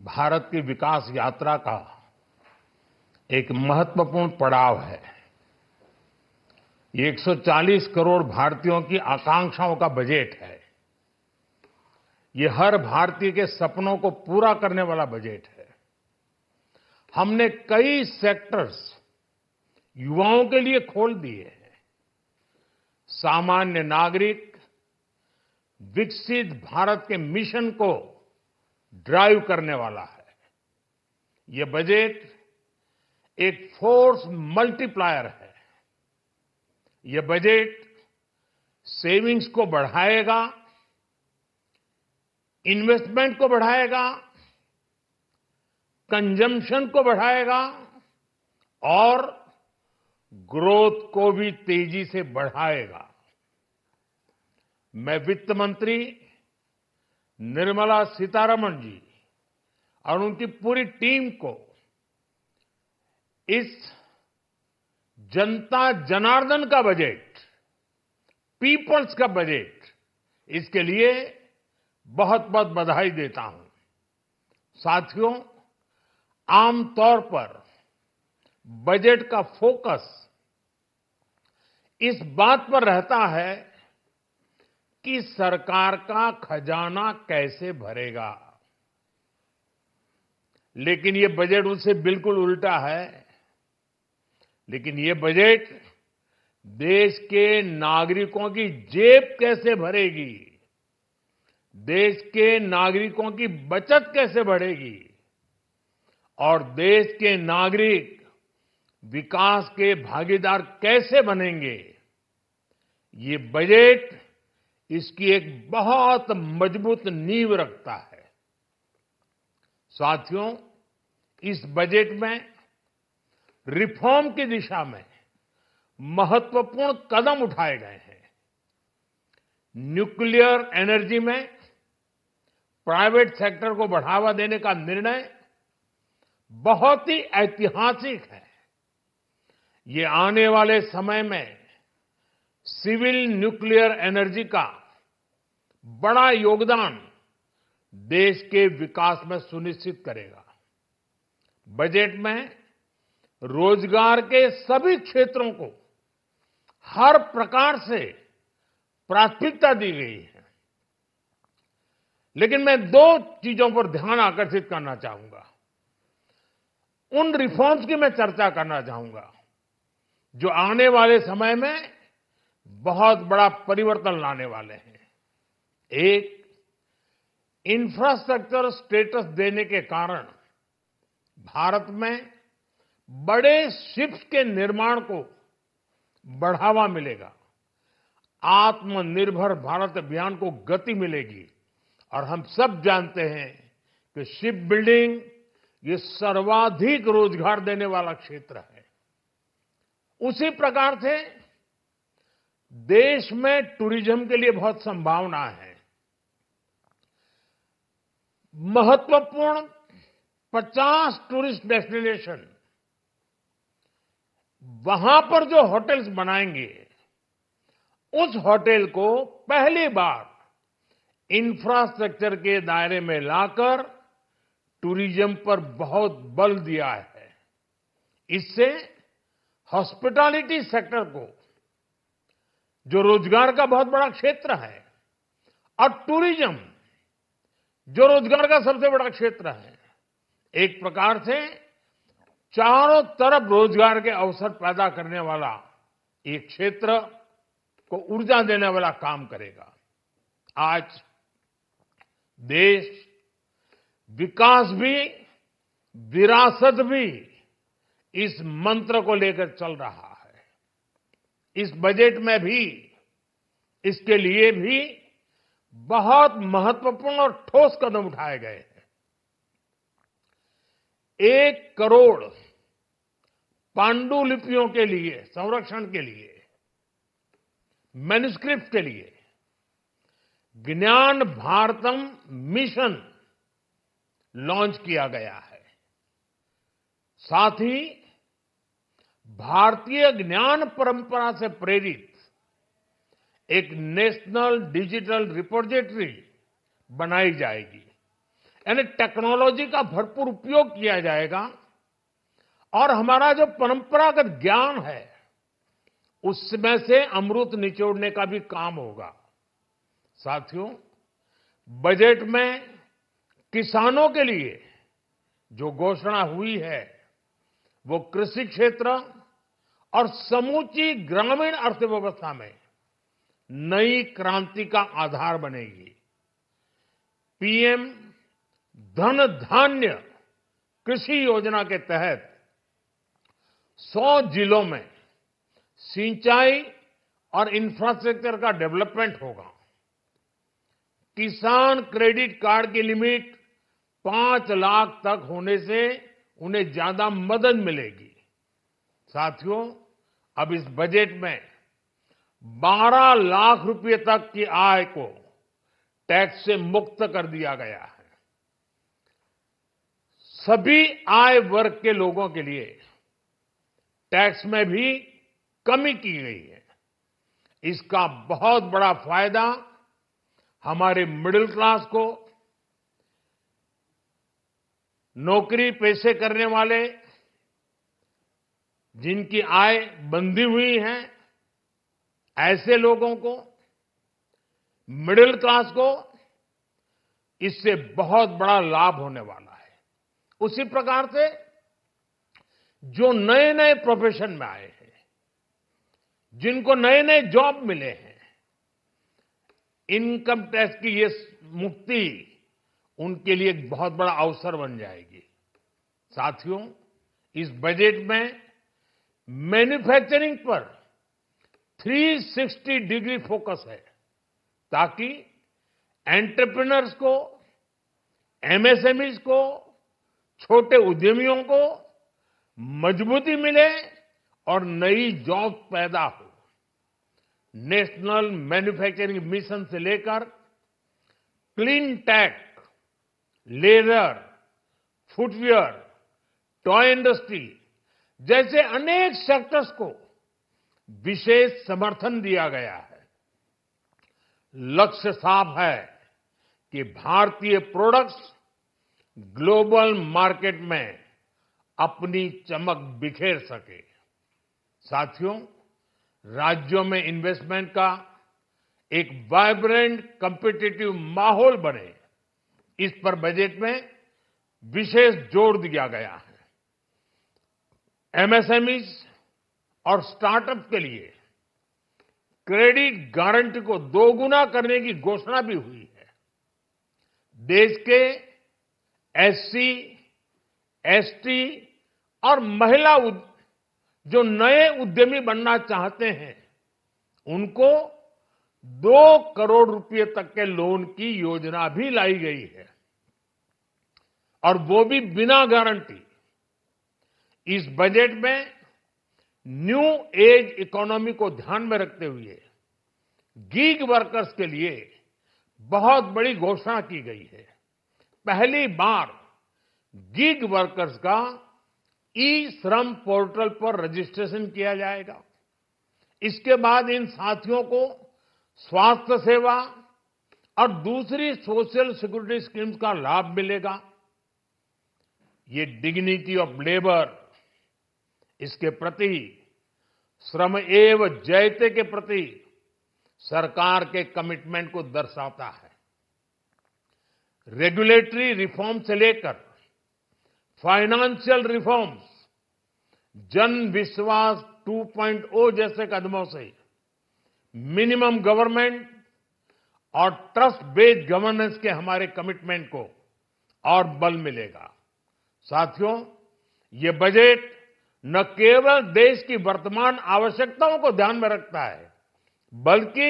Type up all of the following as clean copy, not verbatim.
भारत की विकास यात्रा का एक महत्वपूर्ण पड़ाव है। ये 140 करोड़ भारतीयों की आकांक्षाओं का बजट है। ये हर भारतीय के सपनों को पूरा करने वाला बजट है। हमने कई सेक्टर्स युवाओं के लिए खोल दिए हैं। सामान्य नागरिक विकसित भारत के मिशन को ड्राइव करने वाला है। ये बजट एक फोर्स मल्टीप्लायर है। ये बजट सेविंग्स को बढ़ाएगा, इन्वेस्टमेंट को बढ़ाएगा, कंजम्पशन को बढ़ाएगा और ग्रोथ को भी तेजी से बढ़ाएगा। मैं वित्त मंत्री निर्मला सीतारमण जी और उनकी पूरी टीम को इस जनता जनार्दन का बजट, पीपल्स का बजट, इसके लिए बहुत बहुत बधाई देता हूं। साथियों, आमतौर पर बजट का फोकस इस बात पर रहता है कि सरकार का खजाना कैसे भरेगा, लेकिन ये बजट उससे बिल्कुल उल्टा है। लेकिन ये बजट देश के नागरिकों की जेब कैसे भरेगी, देश के नागरिकों की बचत कैसे बढ़ेगी और देश के नागरिक विकास के भागीदार कैसे बनेंगे, ये बजट इसकी एक बहुत मजबूत नींव रखता है। साथियों, इस बजट में रिफॉर्म की दिशा में महत्वपूर्ण कदम उठाए गए हैं। न्यूक्लियर एनर्जी में प्राइवेट सेक्टर को बढ़ावा देने का निर्णय बहुत ही ऐतिहासिक है। ये आने वाले समय में सिविल न्यूक्लियर एनर्जी का बड़ा योगदान देश के विकास में सुनिश्चित करेगा। बजट में रोजगार के सभी क्षेत्रों को हर प्रकार से प्राथमिकता दी गई है। लेकिन मैं दो चीजों पर ध्यान आकर्षित करना चाहूंगा। उन रिफॉर्म्स की मैं चर्चा करना चाहूंगा जो आने वाले समय में बहुत बड़ा परिवर्तन लाने वाले हैं। एक, इंफ्रास्ट्रक्चर स्टेटस देने के कारण भारत में बड़े शिप्स के निर्माण को बढ़ावा मिलेगा। आत्मनिर्भर भारत अभियान को गति मिलेगी और हम सब जानते हैं कि शिप बिल्डिंग ये सर्वाधिक रोजगार देने वाला क्षेत्र है। उसी प्रकार से देश में टूरिज्म के लिए बहुत संभावना है। महत्वपूर्ण 50 टूरिस्ट डेस्टिनेशन, वहां पर जो होटल्स बनाएंगे, उस होटल को पहली बार इंफ्रास्ट्रक्चर के दायरे में लाकर टूरिज्म पर बहुत बल दिया है। इससे हॉस्पिटैलिटी सेक्टर को, जो रोजगार का बहुत बड़ा क्षेत्र है, और टूरिज्म जो रोजगार का सबसे बड़ा क्षेत्र है, एक प्रकार से चारों तरफ रोजगार के अवसर पैदा करने वाला एक क्षेत्र को ऊर्जा देने वाला काम करेगा। आज देश विकास भी, विरासत भी इस मंत्र को लेकर चल रहा है। इस बजट में भी इसके लिए भी बहुत महत्वपूर्ण और ठोस कदम उठाए गए हैं। 1 करोड़ पांडुलिपियों के लिए संरक्षण के लिए, मैन्युस्क्रिप्ट के लिए ज्ञान भारतम मिशन लॉन्च किया गया है। साथ ही भारतीय ज्ञान परंपरा से प्रेरित एक नेशनल डिजिटल रिपोजिटरी बनाई जाएगी। यानी टेक्नोलॉजी का भरपूर उपयोग किया जाएगा और हमारा जो परंपरागत ज्ञान है उसमें से अमृत निचोड़ने का भी काम होगा। साथियों, बजट में किसानों के लिए जो घोषणा हुई है वो कृषि क्षेत्र और समूची ग्रामीण अर्थव्यवस्था में नई क्रांति का आधार बनेगी। पीएम धन धान्य कृषि योजना के तहत 100 जिलों में सिंचाई और इंफ्रास्ट्रक्चर का डेवलपमेंट होगा। किसान क्रेडिट कार्ड की लिमिट 5 लाख तक होने से उन्हें ज्यादा मदद मिलेगी। साथियों, अब इस बजट में 12 लाख रुपए तक की आय को टैक्स से मुक्त कर दिया गया है। सभी आय वर्ग के लोगों के लिए टैक्स में भी कमी की गई है। इसका बहुत बड़ा फायदा हमारे मिडिल क्लास को, नौकरी पेशे करने वाले जिनकी आय बंधी हुई है ऐसे लोगों को, मिडिल क्लास को इससे बहुत बड़ा लाभ होने वाला है। उसी प्रकार से जो नए नए प्रोफेशन में आए हैं, जिनको नए नए जॉब मिले हैं, इनकम टैक्स की ये मुक्ति उनके लिए एक बहुत बड़ा अवसर बन जाएगी। साथियों, इस बजट में मैन्युफैक्चरिंग पर 360 डिग्री फोकस है ताकि एंटरप्रेन्योर्स को, एमएसएमईज को, छोटे उद्यमियों को मजबूती मिले और नई जॉब पैदा हो। नेशनल मैन्युफैक्चरिंग मिशन से लेकर clean tech, leather, footwear, toy industry जैसे अनेक सेक्टर्स को विशेष समर्थन दिया गया है। लक्ष्य साफ है कि भारतीय प्रोडक्ट्स ग्लोबल मार्केट में अपनी चमक बिखेर सके। साथियों, राज्यों में इन्वेस्टमेंट का एक वाइब्रेंट कॉम्पिटिटिव माहौल बने, इस पर बजट में विशेष जोर दिया गया है। एमएसएमईज और स्टार्टअप के लिए क्रेडिट गारंटी को दोगुना करने की घोषणा भी हुई है। देश के एससी, एसटी और महिला जो नए उद्यमी बनना चाहते हैं उनको 2 करोड़ रुपए तक के लोन की योजना भी लाई गई है और वो भी बिना गारंटी। इस बजट में न्यू एज इकोनॉमी को ध्यान में रखते हुए गीग वर्कर्स के लिए बहुत बड़ी घोषणा की गई है। पहली बार गीग वर्कर्स का ई श्रम पोर्टल पर रजिस्ट्रेशन किया जाएगा। इसके बाद इन साथियों को स्वास्थ्य सेवा और दूसरी सोशल सिक्योरिटी स्कीम्स का लाभ मिलेगा। ये डिग्निटी ऑफ लेबर, इसके प्रति श्रम एव जयते के प्रति सरकार के कमिटमेंट को दर्शाता है। रेगुलेटरी रिफॉर्म से लेकर फाइनेंशियल रिफॉर्म्स, जन विश्वास 2.0 जैसे कदमों से मिनिमम गवर्नमेंट और ट्रस्ट बेस्ड गवर्नेंस के हमारे कमिटमेंट को और बल मिलेगा। साथियों, ये बजट न केवल देश की वर्तमान आवश्यकताओं को ध्यान में रखता है बल्कि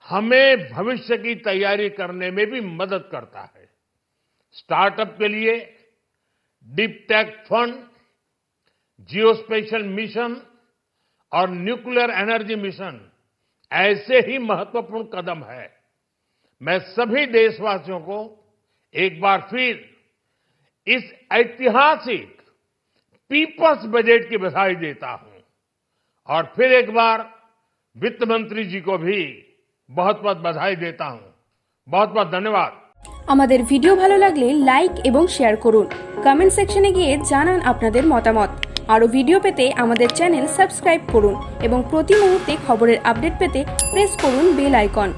हमें भविष्य की तैयारी करने में भी मदद करता है। स्टार्टअप के लिए deep tech fund, geospatial mission और न्यूक्लियर एनर्जी मिशन ऐसे ही महत्वपूर्ण कदम है। मैं सभी देशवासियों को एक बार फिर इस ऐतिहासिक पीपल्स बजट की बधाई देता हूं और फिर एक बार वित्त मंत्री जी को भी बहुत बहुत बधाई देता हूं। बहुत बहुत धन्यवाद। আমাদের ভিডিও ভালো লাগলে লাইক এবং শেয়ার করুন। কমেন্ট সেকশনে গিয়ে জানান আপনাদের মতামত। আরও ভিডিও পেতে আমাদের চ্যানেল সাবস্ক্রাইব করুন এবং প্রতি মুহূর্তে খবরের আপডেট পেতে প্রেস করুন বেল আইকন।